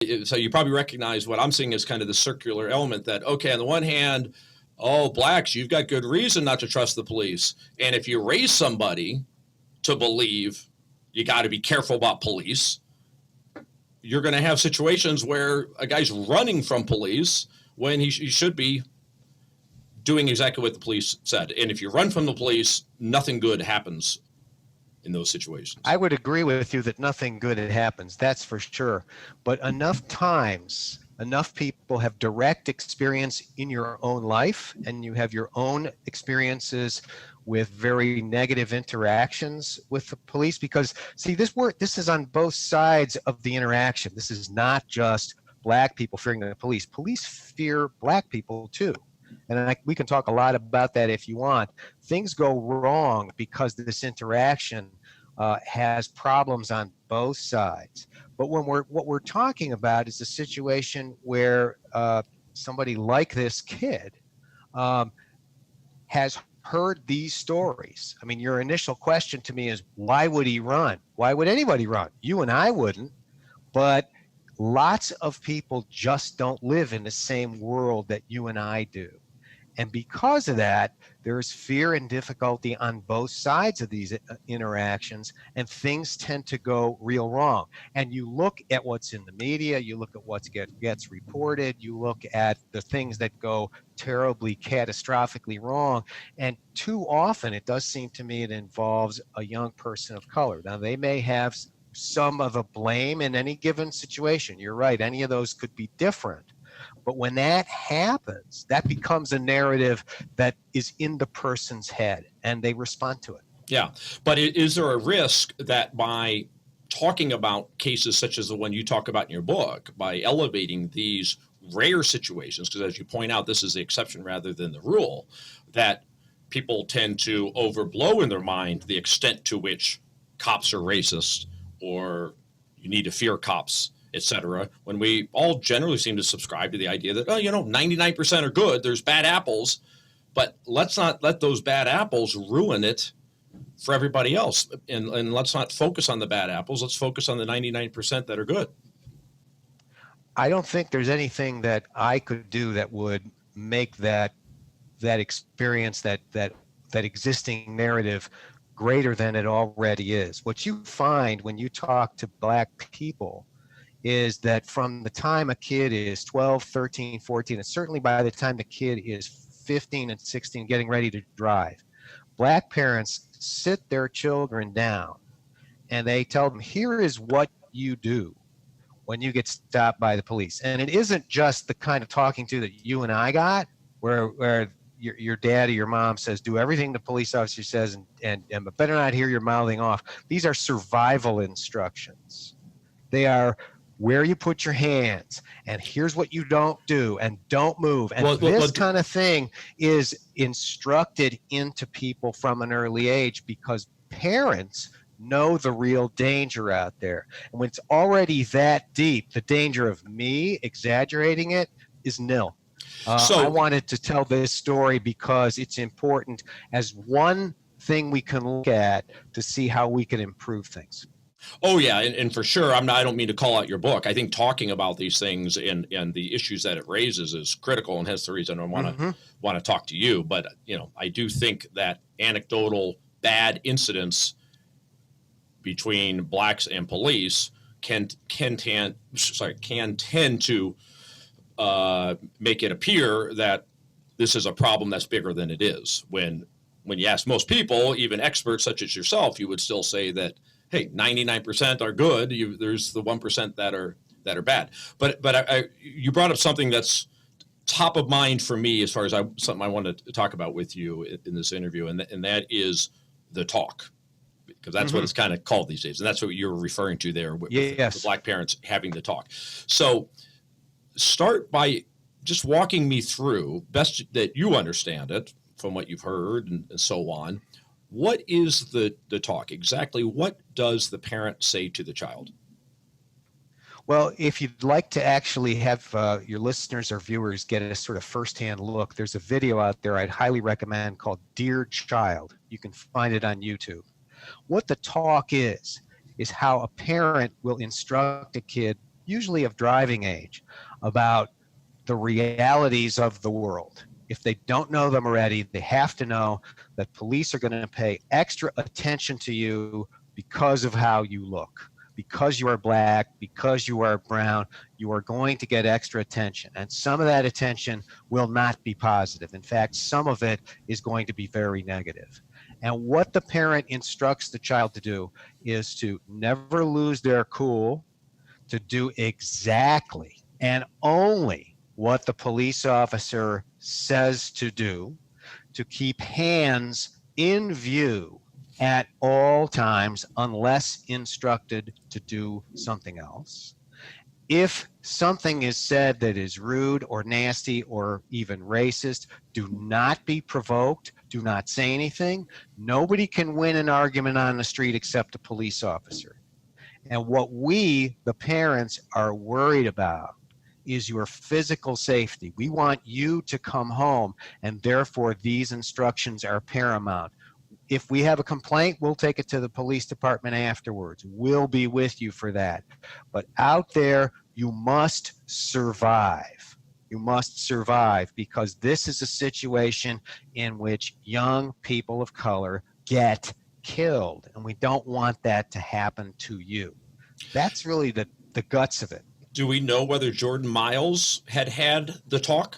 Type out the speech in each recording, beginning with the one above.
So you probably recognize what I'm seeing as kind of the circular element that, okay, on the one hand, oh, blacks, you've got good reason not to trust the police. And if you raise somebody to believe you got to be careful about police, you're going to have situations where a guy's running from police when he should be doing exactly what the police said. And if you run from the police, nothing good happens in those situations. I would agree with you that nothing good happens, that's for sure. But enough times, enough people have direct experience in your own life, and you have your own experiences with very negative interactions with the police. Because see, this is on both sides of the interaction. This is not just black people fearing the police. Police fear black people too. And we can talk a lot about that if you want. Things go wrong because this interaction has problems on both sides. But what we're talking about is a situation where somebody like this kid has heard these stories. I mean, your initial question to me is, why would he run? Why would anybody run? You and I wouldn't, but lots of people just don't live in the same world that you and I do. And because of that, there's fear and difficulty on both sides of these interactions, and things tend to go real wrong. And you look at what's in the media, you look at what gets reported, you look at the things that go terribly, catastrophically wrong. And too often, it does seem to me it involves a young person of color. Now, they may have some of the blame in any given situation. You're right, any of those could be different. But when that happens, that becomes a narrative that is in the person's head, and they respond to it. Yeah. But is there a risk that by talking about cases such as the one you talk about in your book, by elevating these rare situations, because as you point out, this is the exception rather than the rule, that people tend to overblow in their mind the extent to which cops are racist or you need to fear cops, etc., when we all generally seem to subscribe to the idea that, 99% are good, there's bad apples, but let's not let those bad apples ruin it for everybody else. And let's not focus on the bad apples. Let's focus on the 99% that are good. I don't think there's anything that I could do that would make that experience, that existing narrative greater than it already is. What you find when you talk to black people is that from the time a kid is 12, 13, 14, and certainly by the time the kid is 15 and 16, getting ready to drive, black parents sit their children down and they tell them, here is what you do when you get stopped by the police. And it isn't just the kind of talking to that you and I got, where your dad or your mom says, do everything the police officer says and better not hear your mouthing off. These are survival instructions. They are where you put your hands, and here's what you don't do, and don't move. And this kind of thing is instructed into people from an early age because parents know the real danger out there. And when it's already that deep, the danger of me exaggerating it is nil. So I wanted to tell this story because it's important as one thing we can look at to see how we can improve things. Oh, yeah. And for sure, I don't mean to call out your book. I think talking about these things and the issues that it raises is critical, and hence the reason I want to talk to you. But, I do think that anecdotal bad incidents between blacks and police can tend to make it appear that this is a problem that's bigger than it is. When you ask most people, even experts such as yourself, you would still say that, hey, 99% are good. There's the 1% that are bad. But you brought up something that's top of mind for me as far as something I wanted to talk about with you in this interview, and that is the talk, because that's what it's kind of called these days, and that's what you're referring to there with the black parents having the talk. So start by just walking me through, best that you understand it from what you've heard and so on. What is the talk? Exactly what does the parent say to the child? Well, if you'd like to actually have your listeners or viewers get a sort of firsthand look, there's a video out there I'd highly recommend called Dear Child. You can find it on YouTube. What the talk is how a parent will instruct a kid usually of driving age, about the realities of the world. If they don't know them already, they have to know that police are going to pay extra attention to you because of how you look. Because you are black, because you are brown, you are going to get extra attention. And some of that attention will not be positive. In fact, some of it is going to be very negative. And what the parent instructs the child to do is to never lose their cool, to do exactly and only what the police officer says to do, to keep hands in view at all times unless instructed to do something else. If something is said that is rude or nasty or even racist, do not be provoked. Do not say anything. Nobody can win an argument on the street except a police officer. And what we, the parents, are worried about is your physical safety. We want you to come home, and therefore these instructions are paramount. If we have a complaint, we'll take it to the police department afterwards. We'll be with you for that. But out there, you must survive. You must survive, because this is a situation in which young people of color get killed, and we don't want that to happen to you. That's really the guts of it. Do we know whether Jordan Miles had the talk?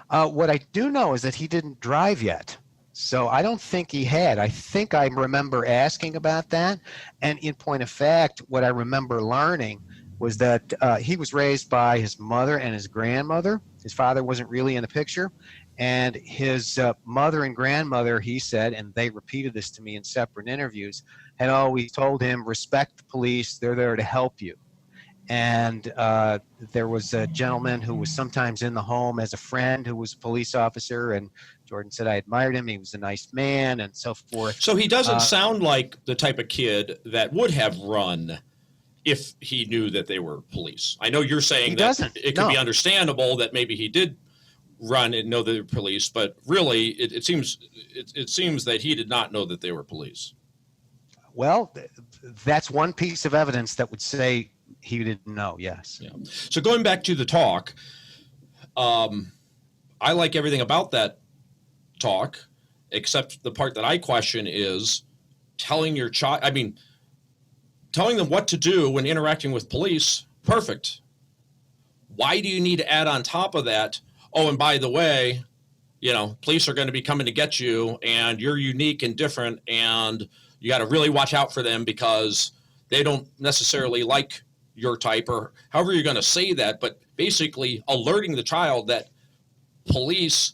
What I do know is that he didn't drive yet. So I don't think he had. I think I remember asking about that. And in point of fact, what I remember learning was that he was raised by his mother and his grandmother. His father wasn't really in the picture. And his mother and grandmother, he said, and they repeated this to me in separate interviews, had always told him, respect the police, they're there to help you. And there was a gentleman who was sometimes in the home as a friend who was a police officer, and Jordan said, I admired him, he was a nice man, and so forth. So he doesn't sound like the type of kid that would have run if he knew that they were police. I know you're saying it could be understandable that maybe he did run and know they were police, but really it seems that he did not know that they were police. Well, that's one piece of evidence that would say he didn't know, yes. Yeah. So going back to the talk, I like everything about that talk, except the part that I question is telling your child, telling them what to do when interacting with police, perfect. Why do you need to add on top of that, oh, and by the way, police are going to be coming to get you, and you're unique and different, and you got to really watch out for them because they don't necessarily like your type, or however you're going to say that, but basically alerting the child that police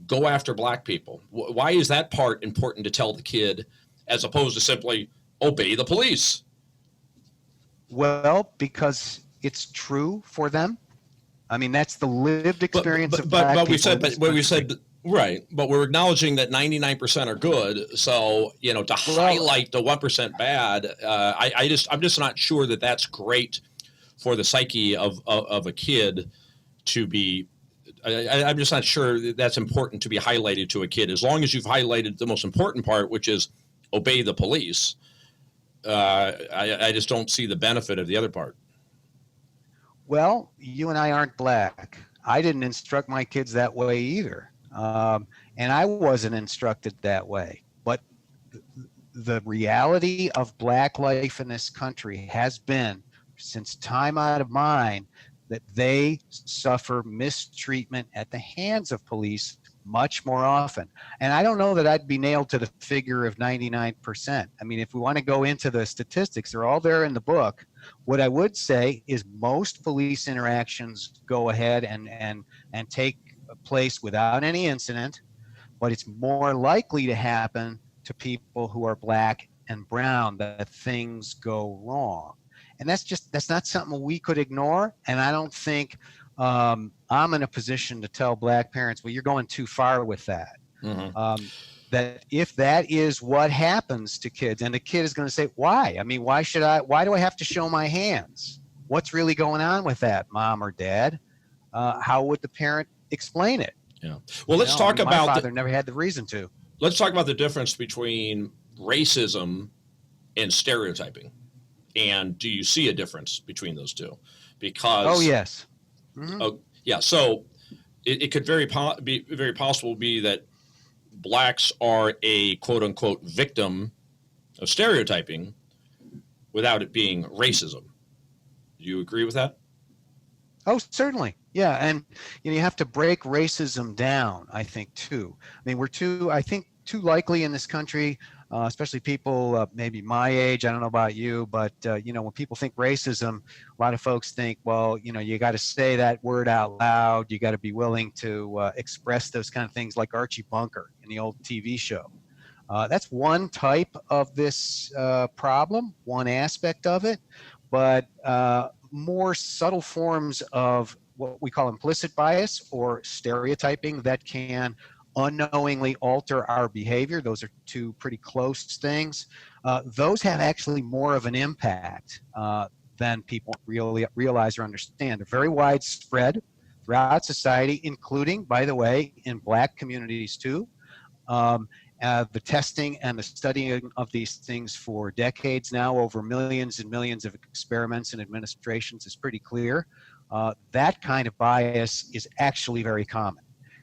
go after black people. Why is that part important to tell the kid as opposed to simply obey the police? Well, because it's true for them. That's the lived experience of black people. Right, but we're acknowledging that 99% are good. So, to highlight the 1% bad, I'm just not sure that that's great for the psyche of a kid to be. I'm just not sure that that's important to be highlighted to a kid. As long as you've highlighted the most important part, which is obey the police, I just don't see the benefit of the other part. Well, you and I aren't black. I didn't instruct my kids that way either. And I wasn't instructed that way. But the reality of black life in this country has been, since time out of mind, that they suffer mistreatment at the hands of police much more often. And I don't know that I'd be nailed to the figure of 99%. If we want to go into the statistics, they're all there in the book. What I would say is most police interactions go ahead and take place without any incident, but it's more likely to happen to people who are black and brown that things go wrong. And that's not something we could ignore. And I don't think I'm in a position to tell black parents, well, you're going too far with that. Mm-hmm. That if that is what happens to kids, and the kid is going to say, why? Why do I have to show my hands? What's really going on with that, mom or dad? How would the parent explain it? Yeah. Well, let's talk about. My father never had the reason to. Let's talk about the difference between racism and stereotyping. And do you see a difference between those two? Oh, Because, yes. Mhm. oh, yeah, so it could be very possible be that blacks are a quote unquote victim of stereotyping without it being racism. Do you agree with that? Oh, certainly. Yeah. And you have to break racism down, I think, too. I mean, I think, too likely in this country, especially people maybe my age. I don't know about you, but, when people think racism, a lot of folks think, well, you got to say that word out loud. You got to be willing to express those kind of things like Archie Bunker in the old TV show. That's one type of this problem, one aspect of it, but more subtle forms of what we call implicit bias or stereotyping that can unknowingly alter our behavior. Those are two pretty close things. Those have actually more of an impact than people really realize or understand. They're very widespread throughout society, including, by the way, in Black communities too. Um, the testing and the studying of these things for decades now, over millions and millions of experiments and administrations, is pretty clear. That kind of bias is actually very common.